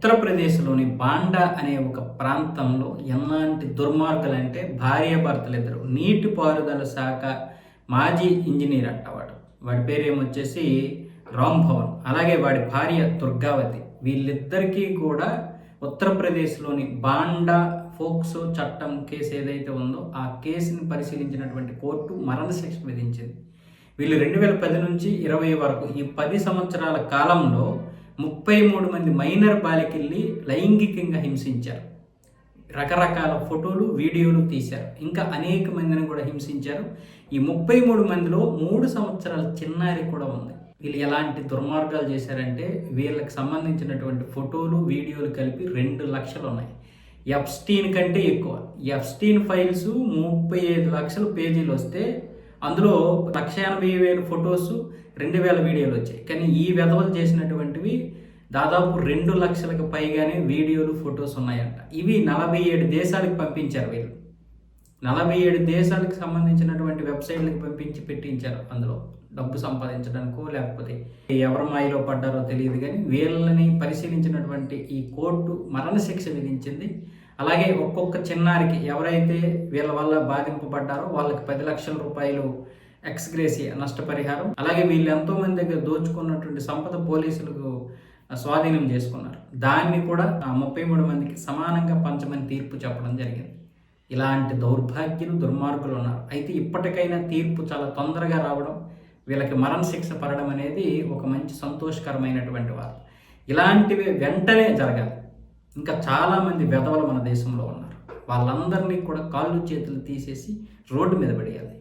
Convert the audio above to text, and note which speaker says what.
Speaker 1: ఉత్తరప్రదేశ్‌లోని బాండా అనే ఒక ప్రాంతంలో ఎలాంటి దుర్మార్గులంటే భార్యాభర్తలిద్దరు నీటిపారుదల శాఖ మాజీ ఇంజినీర్ అంట వాడు. వాడి పేరేమొచ్చేసి రామ్ భవన్. అలాగే వాడి భార్య దుర్గావతి. వీళ్ళిద్దరికీ కూడా ఉత్తరప్రదేశ్‌లోని బాండా ఫోక్సో చట్టం కేసు ఏదైతే ఉందో ఆ కేసుని పరిశీలించినటువంటి కోర్టు మరణశిక్ష విధించింది. వీళ్ళు 2010 నుంచి 20 వరకు ఈ 10 సంవత్సరాల కాలంలో 33 మంది మైనర్ బాలికల్ని లైంగికంగా హింసించారు. రకరకాల ఫోటోలు, వీడియోలు తీశారు. ఇంకా అనేక మందిని కూడా హింసించారు. ఈ 33 మందిలో 3 సంవత్సరాల చిన్నారి కూడా ఉంది. వీళ్ళు ఎలాంటి దుర్మార్గాలు చేశారంటే వీళ్ళకి సంబంధించినటువంటి ఫోటోలు, వీడియోలు కలిపి 2 లక్షలు ఉన్నాయి. ఎప్స్టీన్ కంటే ఎక్కువ. ఎప్స్టీన్ ఫైల్స్ 35 లక్షల పేజీలు వస్తే అందులో 180,000 ఫొటోస్, 2,000 వీడియోలు వచ్చాయి. కానీ ఈ వెధవలు చేసినటువంటివి దాదాపు 2 లక్షలకు పైగానే వీడియోలు, ఫొటోస్ ఉన్నాయంట. ఇవి 47 దేశాలకు పంపించారు వీళ్ళు. 47 దేశాలకు సంబంధించినటువంటి వెబ్సైట్లకు పంపించి పెట్టించారు. అందులో డబ్బు సంపాదించడానికో లేకపోతే ఎవరి మాయలో పడ్డారో తెలియదు. కానీ వీళ్ళని పరిశీలించినటువంటి ఈ కోర్టు మరణశిక్ష విధించింది. అలాగే ఒక్కొక్క చిన్నారికి ఎవరైతే వీళ్ళ వల్ల బాధింపబడ్డారో వాళ్ళకి 10 లక్షల రూపాయలు ఎక్స్గ్రేసియా నష్టపరిహారం. అలాగే వీళ్ళు ఎంతోమంది దగ్గర దోచుకున్నటువంటి సంపద పోలీసులకు స్వాధీనం చేసుకున్నారు. దాన్ని కూడా ఆ 33 మందికి సమానంగా పంచమని తీర్పు చెప్పడం జరిగింది. ఇలాంటి దౌర్భాగ్యులు, దుర్మార్గులు ఉన్నారు. అయితే ఇప్పటికైనా తీర్పు చాలా తొందరగా రావడం, వీళ్ళకి మరణశిక్ష పడడం అనేది ఒక మంచి సంతోషకరమైనటువంటి వార్త. ఇలాంటివి వెంటనే జరగాలి. ఇంకా చాలామంది వెధవలు మన దేశంలో ఉన్నారు. వాళ్ళందరినీ కూడా కాళ్ళు చేతులు తీసేసి రోడ్డు మీద పడేయాలి.